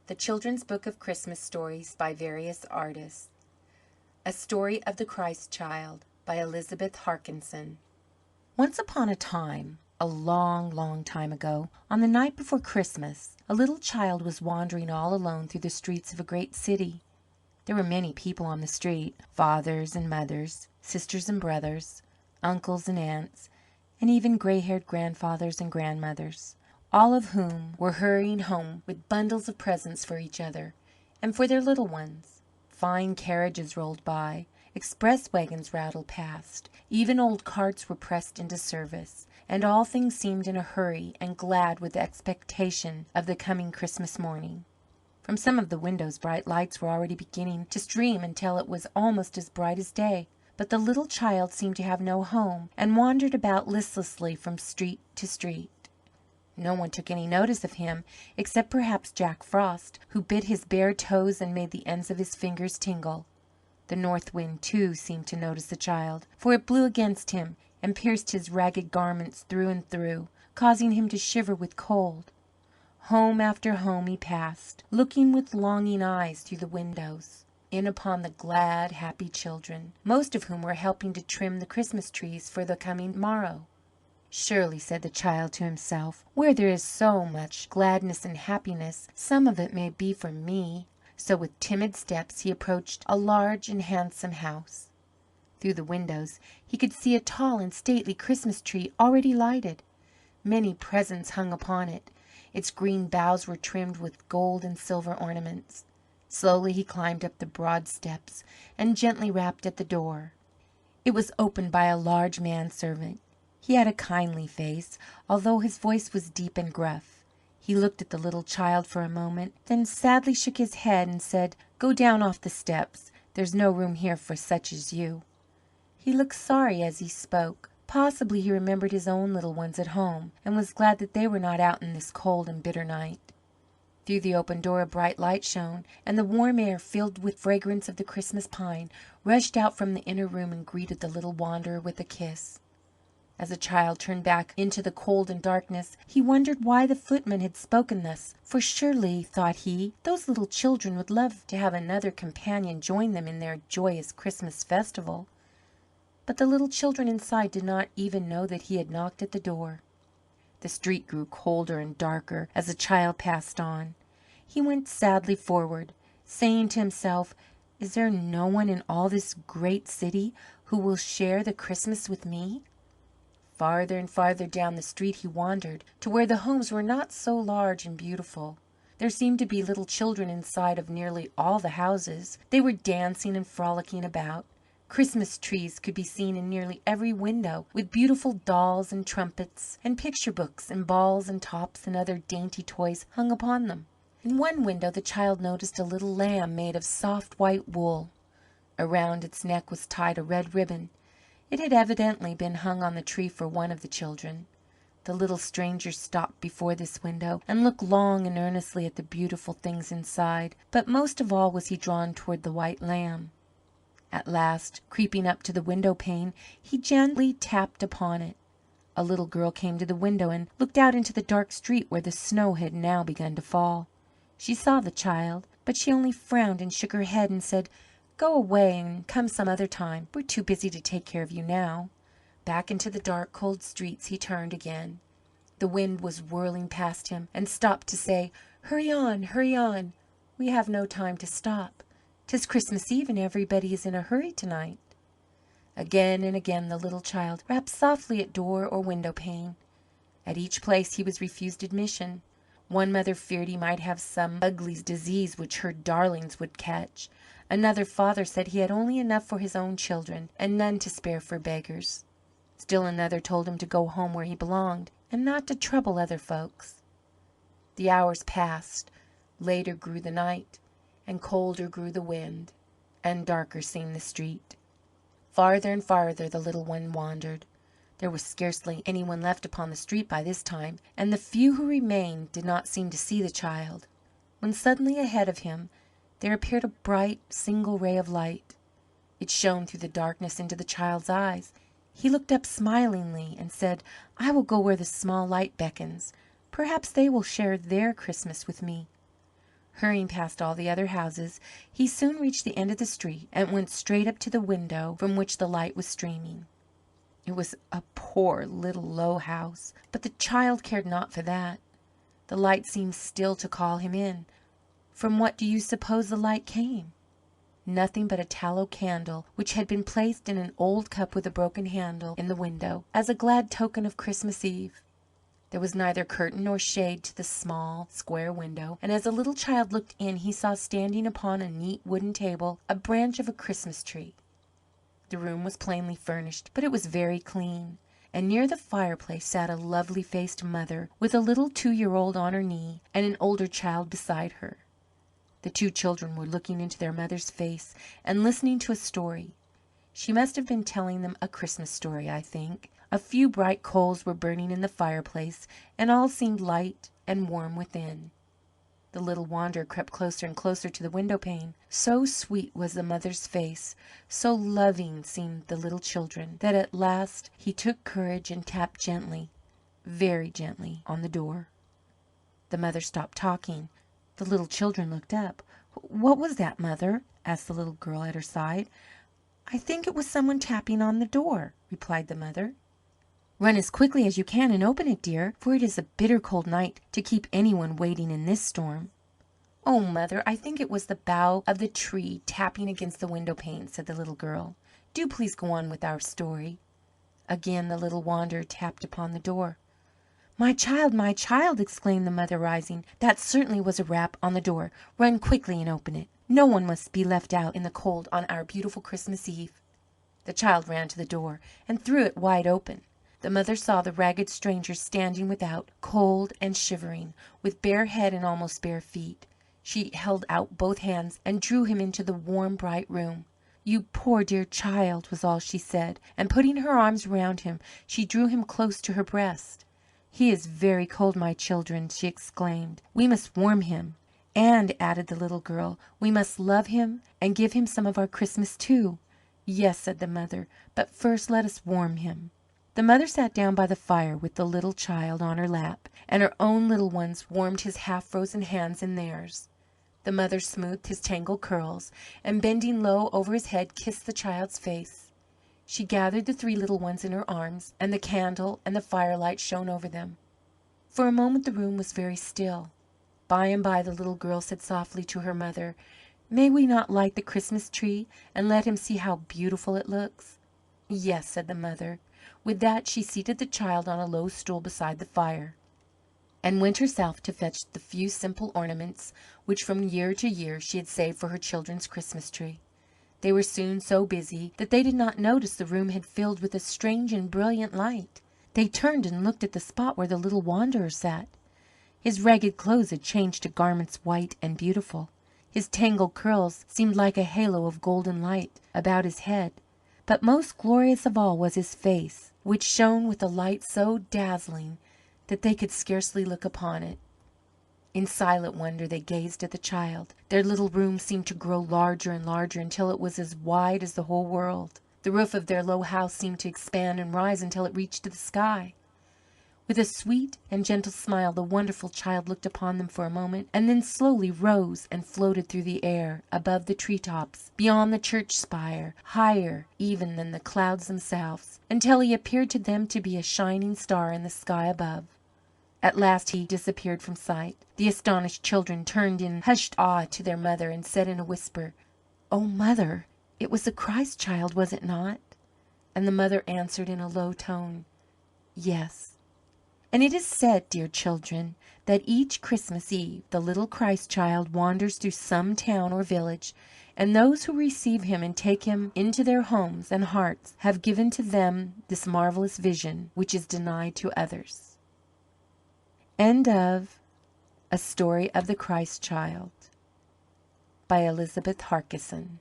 The Children's Book of Christmas Stories by various artists. A Story of the Christ Child by Elizabeth Harkinson. Once upon a time, a long, long time ago, on the night before Christmas, a little child was wandering all alone through the streets of a great city. There were many people on the street, fathers and mothers, sisters and brothers, uncles and aunts, and even gray-haired grandfathers and grandmothers, all of whom were hurrying home with bundles of presents for each other and for their little ones. Fine carriages rolled by, express wagons rattled past, even old carts were pressed into service, and all things seemed in a hurry and glad with the expectation of the coming Christmas morning. From some of the windows bright lights were already beginning to stream until it was almost as bright as day. But the little child seemed to have no home, and wandered about listlessly from street to street. No one took any notice of him, except perhaps Jack Frost, who bit his bare toes and made the ends of his fingers tingle. The north wind, too, seemed to notice the child, for it blew against him and pierced his ragged garments through and through, causing him to shiver with cold. Home after home he passed, looking with longing eyes through the windows in upon the glad, happy children, most of whom were helping to trim the Christmas trees for the coming morrow. "Surely," said the child to himself, "where there is so much gladness and happiness, some of it may be for me." So with timid steps he approached a large and handsome house. Through the windows he could see a tall and stately Christmas tree already lighted. Many presents hung upon it. Its green boughs were trimmed with gold and silver ornaments. Slowly he climbed up the broad steps and gently rapped at the door. It was opened by a large manservant. He had a kindly face, although his voice was deep and gruff. He looked at the little child for a moment, then sadly shook his head and said, "Go down off the steps. There's no room here for such as you." He looked sorry as he spoke. Possibly he remembered his own little ones at home, and was glad that they were not out in this cold and bitter night. Through the open door a bright light shone, and the warm air, filled with fragrance of the Christmas pine, rushed out from the inner room and greeted the little wanderer with a kiss. As the child turned back into the cold and darkness, he wondered why the footman had spoken thus, for surely, thought he, those little children would love to have another companion join them in their joyous Christmas festival. But the little children inside did not even know that he had knocked at the door. The street grew colder and darker as the child passed on. He went sadly forward, saying to himself, "Is there no one in all this great city who will share the Christmas with me?" Farther and farther down the street he wandered, to where the homes were not so large and beautiful. There seemed to be little children inside of nearly all the houses. They were dancing and frolicking about. Christmas trees could be seen in nearly every window, with beautiful dolls and trumpets and picture books and balls and tops and other dainty toys hung upon them. In one window the child noticed a little lamb made of soft white wool. Around its neck was tied a red ribbon. It had evidently been hung on the tree for one of the children. The little stranger stopped before this window and looked long and earnestly at the beautiful things inside, but most of all was he drawn toward the white lamb. At last, creeping up to the window pane, he gently tapped upon it. A little girl came to the window and looked out into the dark street where the snow had now begun to fall. She saw the child, but she only frowned and shook her head and said, "Go away and come some other time. We're too busy to take care of you now." Back into the dark, cold streets he turned again. The wind was whirling past him and stopped to say, "Hurry on, hurry on. We have no time to stop. 'Tis Christmas Eve and everybody is in a hurry tonight." Again and again the little child rapped softly at door or window pane. At each place he was refused admission. One mother feared he might have some ugly disease which her darlings would catch. Another father said he had only enough for his own children and none to spare for beggars. Still another told him to go home where he belonged and not to trouble other folks. The hours passed. Later grew the night, and colder grew the wind, and darker seemed the street. Farther and farther the little one wandered. There was scarcely anyone left upon the street by this time, and the few who remained did not seem to see the child, when suddenly ahead of him there appeared a bright single ray of light. It shone through the darkness into the child's eyes. He looked up smilingly and said, "I will go where the small light beckons. Perhaps they will share their Christmas with me." Hurrying past all the other houses, he soon reached the end of the street and went straight up to the window from which the light was streaming. It was a poor little low house, but the child cared not for that. The light seemed still to call him in. From what do you suppose the light came? Nothing but a tallow candle, which had been placed in an old cup with a broken handle in the window, as a glad token of Christmas Eve. There was neither curtain nor shade to the small, square window, and as the little child looked in, he saw standing upon a neat wooden table a branch of a Christmas tree. The room was plainly furnished, but it was very clean, and near the fireplace sat a lovely-faced mother with a little 2-year-old on her knee and an older child beside her. The 2 children were looking into their mother's face and listening to a story. She must have been telling them a Christmas story, I think. A few bright coals were burning in the fireplace, and all seemed light and warm within. The little wanderer crept closer and closer to the window pane. So sweet was the mother's face, so loving seemed the little children, that at last he took courage and tapped gently, very gently, on the door. The mother stopped talking. The little children looked up. "What was that, Mother?" asked the little girl at her side. "I think it was someone tapping on the door," replied the mother. "Run as quickly as you can and open it, dear, for it is a bitter cold night to keep anyone waiting in this storm." "Oh, Mother, I think it was the bough of the tree tapping against the window pane," said the little girl. "Do please go on with our story." Again the little wanderer tapped upon the door. My child!" exclaimed the mother, rising. "That certainly was a rap on the door. Run quickly and open it. No one must be left out in the cold on our beautiful Christmas Eve." The child ran to the door and threw it wide open. The mother saw the ragged stranger standing without, cold and shivering, with bare head and almost bare feet. She held out both hands and drew him into the warm, bright room. "You poor dear child," was all she said, and putting her arms round him, she drew him close to her breast. "He is very cold, my children," she exclaimed. "We must warm him. And," added the little girl, "we must love him and give him some of our Christmas, too." "Yes," said the mother, "but first let us warm him." The mother sat down by the fire with the little child on her lap, and her own little ones warmed his half-frozen hands in theirs. The mother smoothed his tangled curls, and bending low over his head, kissed the child's face. She gathered the 3 little ones in her arms, and the candle and the firelight shone over them. For a moment the room was very still. By and by the little girl said softly to her mother, "May we not light the Christmas tree and let him see how beautiful it looks?" "Yes," said the mother. With that she seated the child on a low stool beside the fire, and went herself to fetch the few simple ornaments which from year to year she had saved for her children's Christmas tree. They were soon so busy that they did not notice the room had filled with a strange and brilliant light. They turned and looked at the spot where the little wanderer sat. His ragged clothes had changed to garments white and beautiful. His tangled curls seemed like a halo of golden light about his head. But most glorious of all was his face, which shone with a light so dazzling that they could scarcely look upon it. In silent wonder they gazed at the child. Their little room seemed to grow larger and larger until it was as wide as the whole world. The roof of their low house seemed to expand and rise until it reached to the sky. With a sweet and gentle smile the wonderful child looked upon them for a moment, and then slowly rose and floated through the air, above the tree tops, beyond the church spire, higher even than the clouds themselves, until he appeared to them to be a shining star in the sky above. At last he disappeared from sight. The astonished children turned in hushed awe to their mother, and said in a whisper, "Oh, Mother, it was the Christ child, was it not?" And the mother answered in a low tone, "Yes." And it is said, dear children, that each Christmas Eve the little Christ child wanders through some town or village, and those who receive him and take him into their homes and hearts have given to them this marvelous vision which is denied to others. End of A Story of the Christ Child by Elizabeth Harkison.